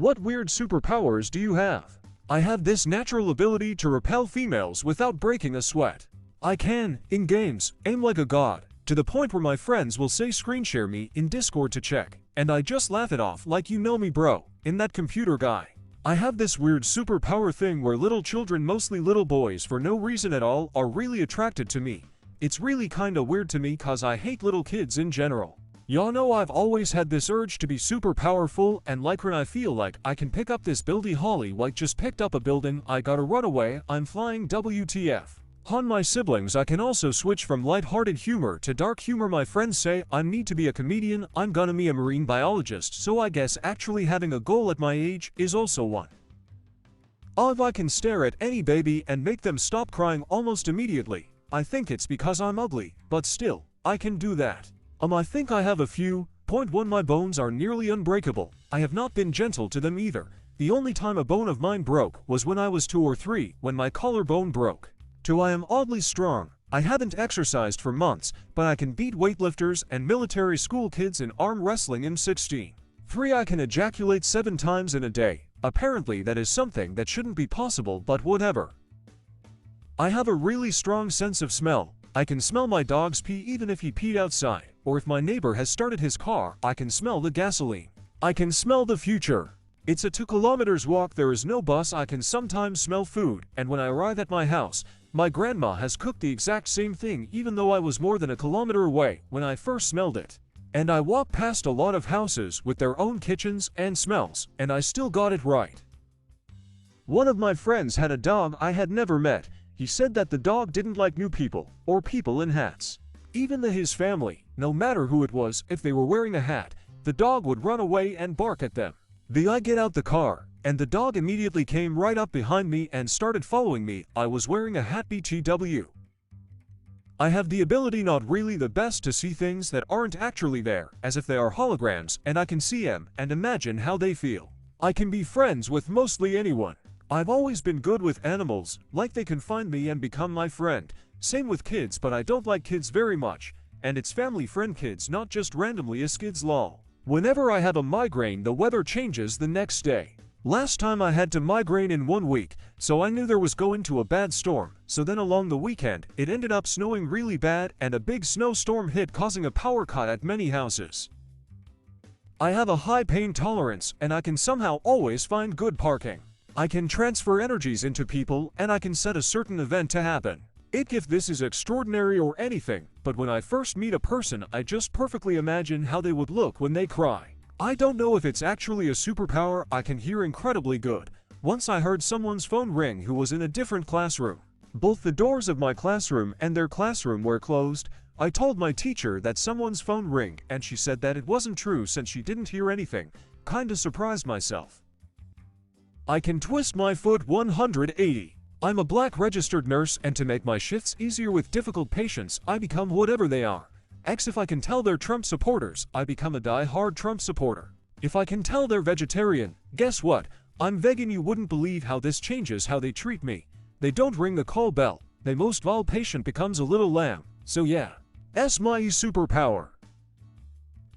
What weird superpowers do you have? I have this natural ability to repel females without breaking a sweat. I can, in games, aim like a god, to the point where my friends will say screen share me in Discord to check, and I just laugh it off like you know me bro, in that computer guy. I have this weird superpower thing where little children, mostly little boys for no reason at all, are really attracted to me. It's really kinda weird to me cause I hate little kids in general. Y'all know I've always had this urge to be super powerful, and like when I feel like I can pick up this building Holly like just picked up a building, I gotta run away, I'm flying WTF. On my siblings I can also switch from light-hearted humor to dark humor. My friends say I need to be a comedian, I'm gonna be a marine biologist, so I guess actually having a goal at my age is also one. If I can stare at any baby and make them stop crying almost immediately, I think it's because I'm ugly, but still, I can do that. I think I have a few. Point 1, my bones are nearly unbreakable. I have not been gentle to them either. The only time a bone of mine broke was when I was 2 or 3, when my collarbone broke. 2, I am oddly strong. I haven't exercised for months, but I can beat weightlifters and military school kids in arm wrestling in 16. 3, I can ejaculate 7 times in a day. Apparently that is something that shouldn't be possible, but whatever. I have a really strong sense of smell. I can smell my dog's pee even if he peed outside, or if my neighbor has started his car, I can smell the gasoline. I can smell the future. It's a 2 kilometers walk, there is no bus, I can sometimes smell food, and when I arrive at my house, my grandma has cooked the exact same thing even though I was more than a kilometer away when I first smelled it. And I walk past a lot of houses with their own kitchens and smells, and I still got it right. One of my friends had a dog I had never met. He said that the dog didn't like new people, or people in hats. Even his family, no matter who it was, if they were wearing a hat, the dog would run away and bark at them. I get out the car, and the dog immediately came right up behind me and started following me. I was wearing a hat. BTW. I have the ability, not really the best, to see things that aren't actually there, as if they are holograms, and I can see them and imagine how they feel. I can be friends with mostly anyone. I've always been good with animals, like they can find me and become my friend. Same with kids, but I don't like kids very much, and it's family friend kids, not just randomly as kids lol. Whenever I have a migraine, the weather changes the next day. Last time I had to migraine in 1 week, so I knew there was going to a bad storm, so then along the weekend, it ended up snowing really bad and a big snowstorm hit, causing a power cut at many houses. I have a high pain tolerance, and I can somehow always find good parking. I can transfer energies into people, and I can set a certain event to happen. If this is extraordinary or anything, but when I first meet a person, I just perfectly imagine how they would look when they cry. I don't know if it's actually a superpower. I can hear incredibly good. Once I heard someone's phone ring who was in a different classroom. Both the doors of my classroom and their classroom were closed. I told my teacher that someone's phone rang, and she said that it wasn't true since she didn't hear anything. Kinda surprised myself. I can twist my foot 180. I'm a black registered nurse, and to make my shifts easier with difficult patients, I become whatever they are. If I can tell they're Trump supporters, I become a die-hard Trump supporter. If I can tell they're vegetarian, guess what? I'm vegan. You wouldn't believe how this changes how they treat me. They don't ring the call bell. The most vile patient becomes a little lamb. So yeah. My superpower.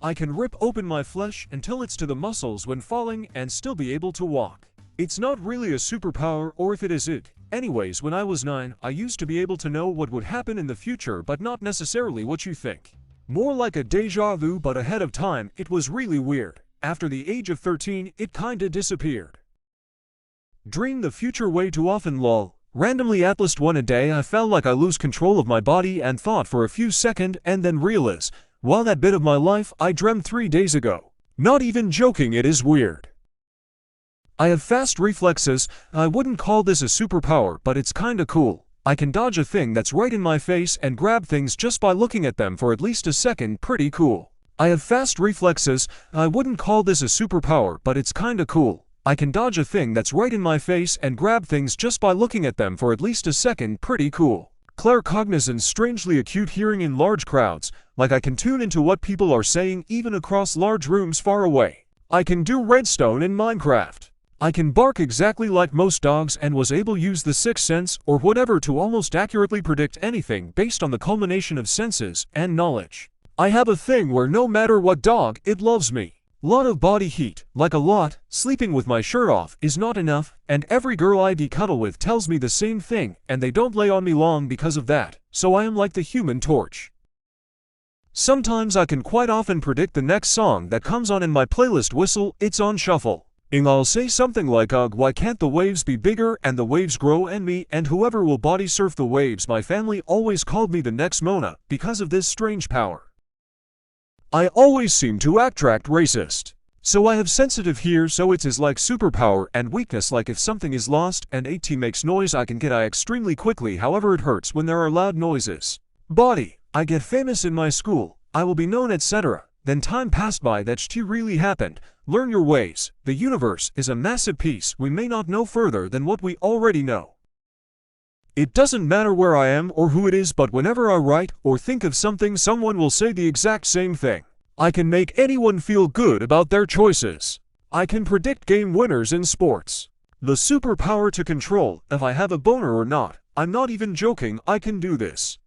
I can rip open my flesh until it's to the muscles when falling and still be able to walk. It's not really a superpower, or if it is it. Anyways, when I was 9, I used to be able to know what would happen in the future, but not necessarily what you think. More like a deja vu, but ahead of time. It was really weird. After the age of 13, it kinda disappeared. Dream the future way too often lol. Randomly at least one a day I felt like I lose control of my body and thought for a few seconds and then realize, well, that bit of my life I dreamt 3 days ago. Not even joking, it is weird. I have fast reflexes. I wouldn't call this a superpower, but it's kinda cool. I can dodge a thing that's right in my face and grab things just by looking at them for at least a second. Pretty cool. I have fast reflexes. I wouldn't call this a superpower, but it's kinda cool. I can dodge a thing that's right in my face and grab things just by looking at them for at least a second. Pretty cool. Claircognizance, strangely acute hearing in large crowds, like I can tune into what people are saying even across large rooms far away. I can do redstone in Minecraft. I can bark exactly like most dogs and was able to use the sixth sense or whatever to almost accurately predict anything based on the culmination of senses and knowledge. I have a thing where no matter what dog, it loves me. Lot of body heat, like a lot. Sleeping with my shirt off is not enough, and every girl I cuddle with tells me the same thing, and they don't lay on me long because of that, so I am like the Human Torch. Sometimes I can quite often predict the next song that comes on in my playlist whistle, it's on shuffle. And I'll say something like, ugh, why can't the waves be bigger and the waves grow and me, and whoever will body surf the waves. My family always called me the next Mona, because of this strange power. I always seem to act racist. So I have sensitive here, so it is like superpower, and weakness, like if something is lost and AT makes noise I can get I extremely quickly, however it hurts when there are loud noises. Body, I get famous in my school, I will be known, etc. Then time passed by, that shit really happened. Learn your ways. The universe is a massive piece, we may not know further than what we already know. It doesn't matter where I am or who it is, but whenever I write or think of something, someone will say the exact same thing. I can make anyone feel good about their choices. I can predict game winners in sports. The superpower to control if I have a boner or not. I'm not even joking, I can do this.